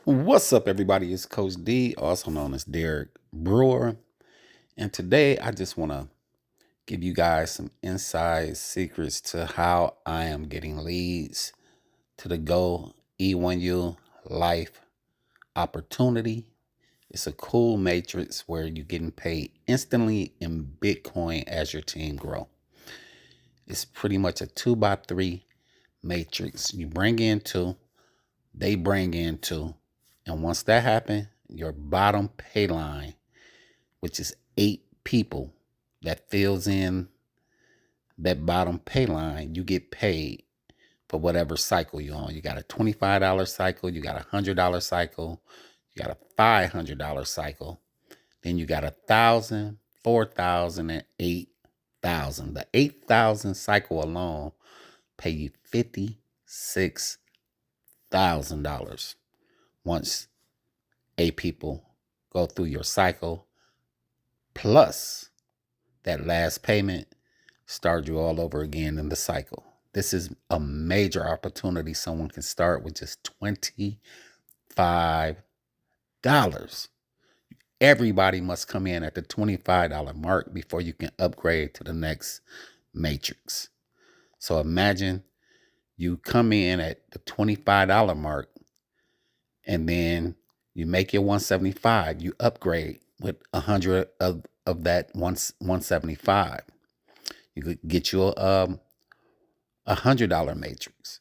What's up, everybody? It's Coach D, also known as Derek Brewer. And today I just want to give you guys some inside secrets to how I am getting leads to the GoE1U Life opportunity. It's a cool matrix where you're getting paid instantly in Bitcoin as your team grow. It's pretty much a 2x3 matrix. You bring in two, they bring in two. And once that happens, your bottom pay line, which is 8 people that fills in that bottom pay line, you get paid for whatever cycle you're on. You got a $25 cycle, you got a $100 cycle, you got a $500 cycle, then you got 1,000, 4,000, and 8,000. The 8,000 cycle alone pay you $56,000 once 8 people go through your cycle, plus that last payment start you all over again in the cycle. This is a major opportunity. Someone can start with just $25. Everybody must come in at the $25 mark before you can upgrade to the next matrix. So imagine you come in at the $25 mark, and then you make your 175. You upgrade with 100 of that 175. You could get you a $100 matrix.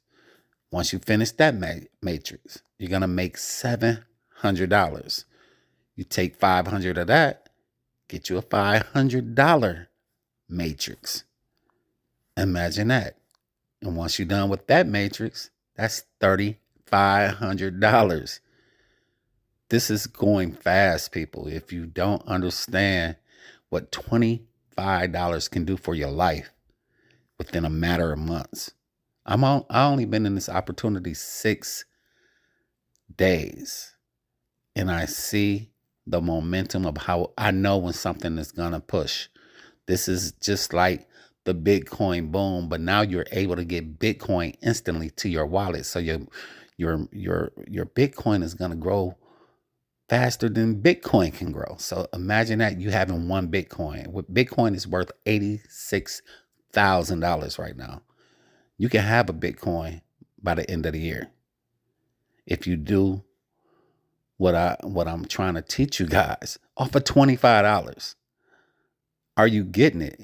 Once you finish that matrix, you're gonna make $700. You take 500 of that, get you a $500 matrix. Imagine that. And once you're done with that matrix, that's $3,500. This is going fast, people. If you don't understand what $25 can do for your life within a matter of months. I only been in this opportunity 6 days, and I see the momentum of how I know when something is gonna push. This is just like the Bitcoin boom, but now you're able to get Bitcoin instantly to your wallet. So your Bitcoin is gonna grow faster than Bitcoin can grow. So imagine that you having one Bitcoin. Bitcoin is worth $86,000 right now. You can have a Bitcoin by the end of the year if you do what I'm trying to teach you guys off of $25. Are you getting it?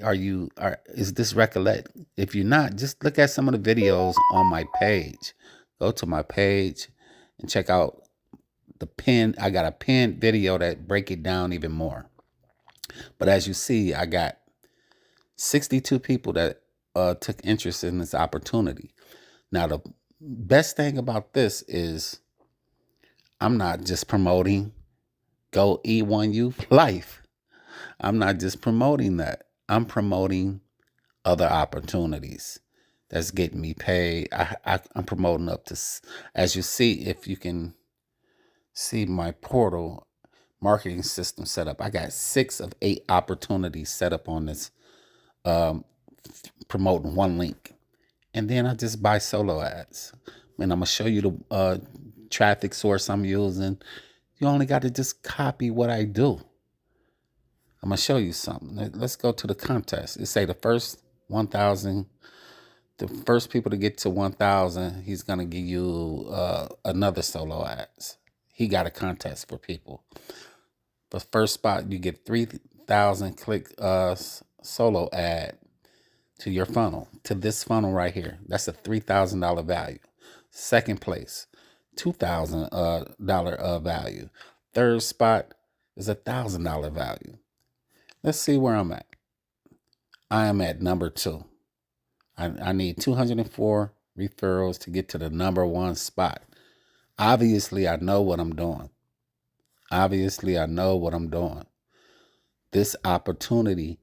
Is this recollect? If you're not, just look at some of the videos on my page. Go to my page and check out the pin. I got a pinned video that break it down even more. But as you see, I got 62 people that took interest in this opportunity. Now, the best thing about this is I'm not just promoting GoE1ULife. I'm not just promoting that. I'm promoting other opportunities that's getting me paid. I'm promoting up to, as you see, if you can see my portal marketing system set up, I got 6 of 8 opportunities set up on this, promoting one link. And then I just buy solo ads. And I'm going to show you the traffic source I'm using. You only got to just copy what I do. I'm going to show you something. Let's go to the contest. It say the first 1,000, the first people to get to 1,000, he's going to give you another solo ads. He got a contest for people. The first spot, you get 3,000 click solo ad to your funnel, to this funnel right here. That's a $3,000 value. Second place, $2,000 value. Third spot is $1,000 value. Let's see where I'm at. I am at number 2. I need 204 referrals to get to the number 1 spot. Obviously, I know what I'm doing. This opportunity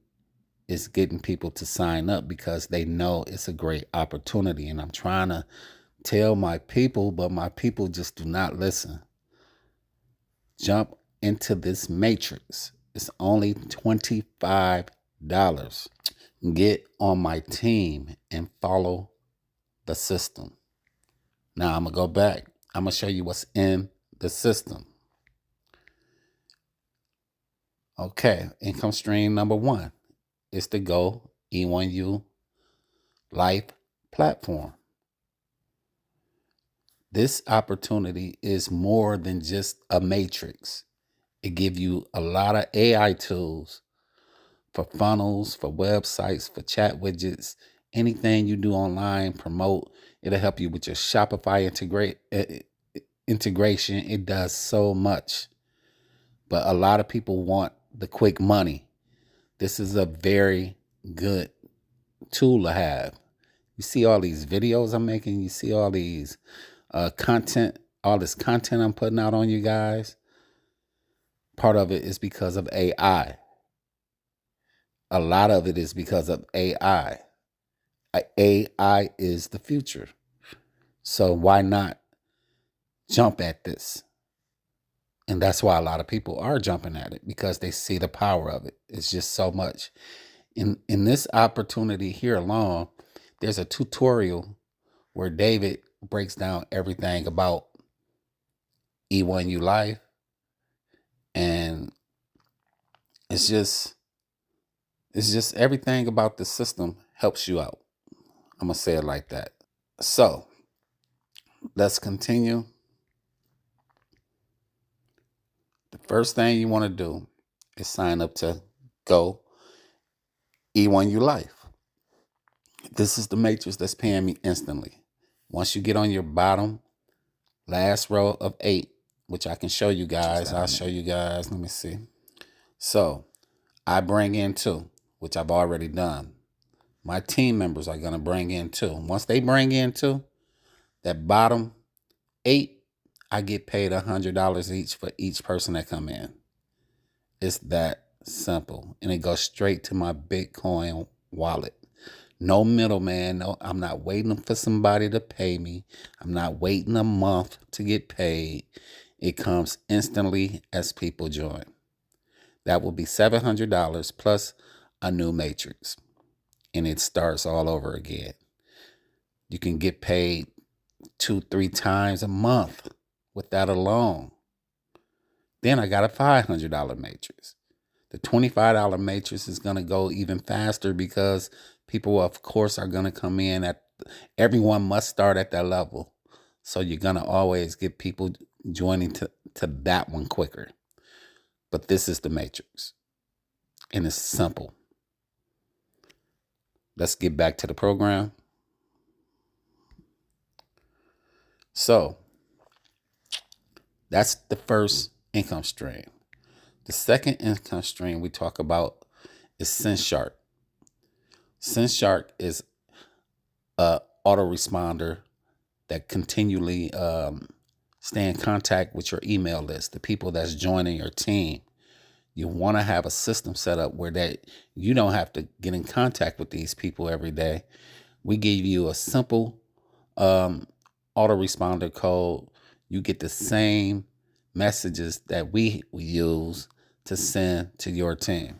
is getting people to sign up because they know it's a great opportunity. And I'm trying to tell my people, but my people just do not listen. Jump into this matrix. It's only $25. Get on my team and follow the system. Now I'm going to go back. I'm going to show you what's in the system. Okay, income stream number one is the GoE1ULife platform. This opportunity is more than just a matrix. It gives you a lot of AI tools for funnels, for websites, for chat widgets, anything you do online, promote. It'll help you with your Shopify integration. It does so much. But a lot of people want the quick money. This is a very good tool to have. You see all these videos I'm making, you see all these content, all this content I'm putting out on you guys. Part of it is because of AI. A lot of it is because of AI. AI is the future. So why not jump at this? And that's why a lot of people are jumping at it, because they see the power of it. It's just so much. In this opportunity here alone, there's a tutorial where David breaks down everything about E1ULife. And it's just everything about the system helps you out. I'm gonna say it like that. So let's continue. The first thing you want to do is sign up to Go E1ULife. This is the matrix that's paying me instantly. Once you get on your bottom last row of 8, which I can show you guys. I'll show you guys. Let me see. So I bring in 2, which I've already done. My team members are going to bring in 2. Once they bring in 2, that bottom 8, I get paid $100 each for each person that come in. It's that simple. And it goes straight to my Bitcoin wallet. No middleman. No, I'm not waiting for somebody to pay me. I'm not waiting a month to get paid. It comes instantly as people join. That will be $700 plus a new matrix. And it starts all over again. You can get paid 2-3 times a month with that alone. Then I got a $500 matrix. The $25 matrix is going to go even faster, because people, of course, are going to come in at, everyone must start at that level. So you're going to always get people joining to that one quicker. But this is the matrix. And it's simple. Let's get back to the program. So that's the first income stream. The second income stream we talk about is SendShark. SendShark is a autoresponder that continually stay in contact with your email list, the people that's joining your team. You want to have a system set up where that you don't have to get in contact with these people every day. We give you a simple autoresponder code. You get the same messages that we use to send to your team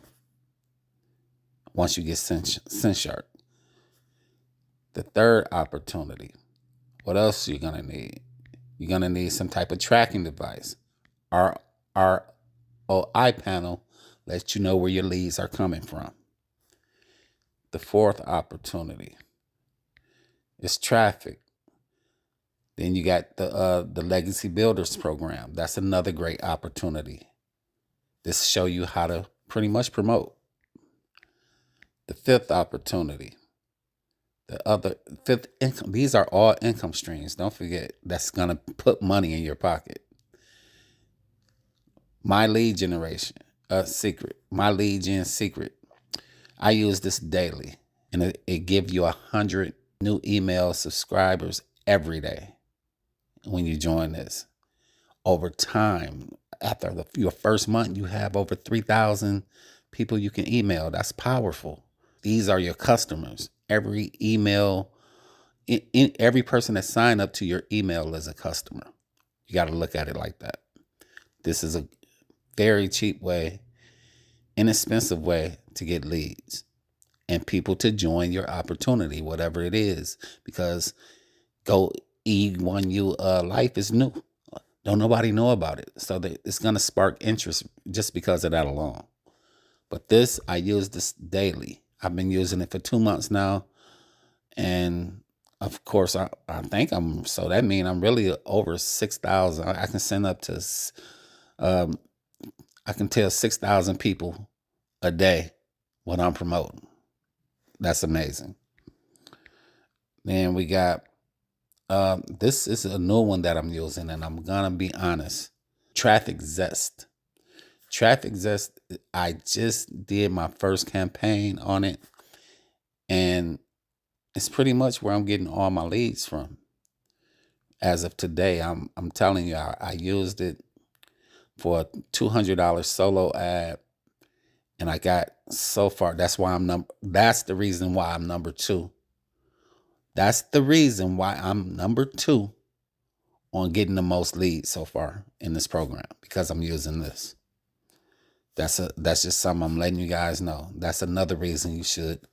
once you get SendShark. The third opportunity, what else are you going to need? You're going to need some type of tracking device. Our ROI panel lets you know where your leads are coming from. The fourth opportunity is traffic. Then you got the Legacy Builders program. That's another great opportunity. This show you how to pretty much promote. The fifth opportunity, fifth income. These are all income streams. Don't forget, that's going to put money in your pocket. My lead generation, secret. My lead gen secret. I use this daily, and it gives you 100 new email subscribers every day when you join this. Over time, after your first month, you have over 3,000 people you can email. That's powerful. These are your customers. Every email, every person that signed up to your email is a customer. You got to look at it like that. This is a very cheap way, inexpensive way to get leads and people to join your opportunity, whatever it is, because GoE1ULife is new. Don't nobody know about it. So it's going to spark interest just because of that alone. But this, I use this daily. I've been using it for 2 months now. And of course, I think so that means I'm really over 6,000. I can send up to, um, I can tell 6,000 people a day what I'm promoting. That's amazing. Then we got, this is a new one that I'm using, and I'm going to be honest. Traffic Zest. Traffic Zest, I just did my first campaign on it, and it's pretty much where I'm getting all my leads from. As of today, I'm telling you, I used it for a $200 solo ad, and I got so far. That's why That's the reason why I'm number two. That's the reason why I'm number two on getting the most leads so far in this program, because I'm using this. That's just something I'm letting you guys know. That's another reason you should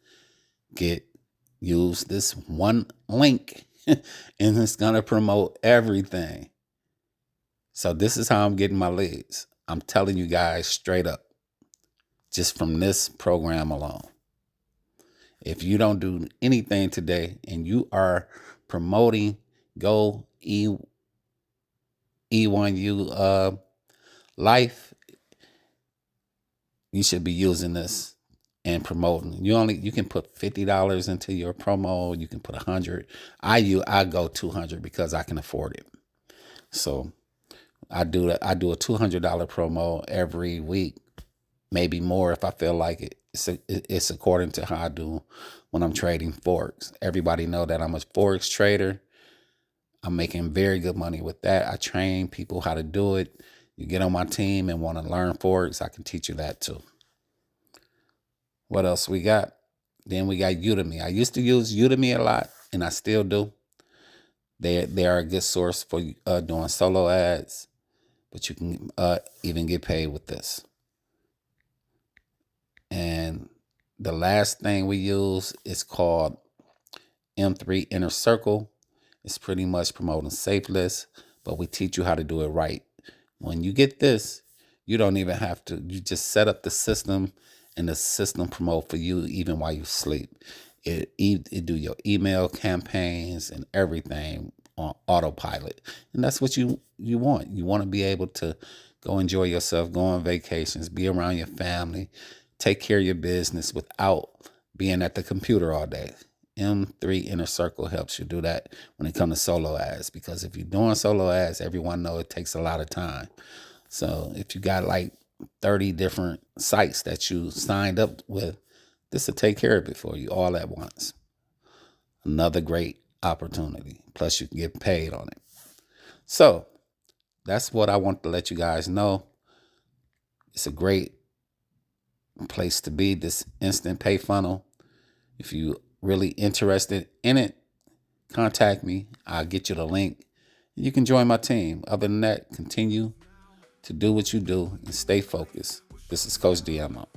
use this one link, and it's gonna promote everything. So this is how I'm getting my leads. I'm telling you guys straight up, just from this program alone. If you don't do anything today and you are promoting GoE1U Life, you should be using this and promoting. You can put $50 into your promo. You can put 100. I go 200 because I can afford it. So I do a $200 promo every week, maybe more if I feel like it. It's according to how I do when I'm trading Forex. Everybody know that I'm a Forex trader. I'm making very good money with that. I train people how to do it. You get on my team and want to learn Forex, I can teach you that too. What else we got? Then we got Udemy. I used to use Udemy a lot, and I still do. They are a good source for doing solo ads, but you can even get paid with this. And the last thing we use is called M3 Inner Circle. It's pretty much promoting safe lists, but we teach you how to do it right. When you get this, you don't even have to, you just set up the system, and the system promote for you even while you sleep. It do your email campaigns and everything on autopilot. And that's what you want. You want to be able to go enjoy yourself, go on vacations, be around your family, take care of your business without being at the computer all day. M3 Inner Circle helps you do that when it comes to solo ads, because if you're doing solo ads, everyone knows it takes a lot of time. So if you got like 30 different sites that you signed up with, this will take care of it for you all at once. Another great opportunity. Plus you can get paid on it. So that's what I want to let you guys know. It's a great place to be, this instant pay funnel. If you really interested in it, contact me. I'll get you the link. You can join my team. Other than that, continue to do what you do and stay focused. This is Coach D. I'm out.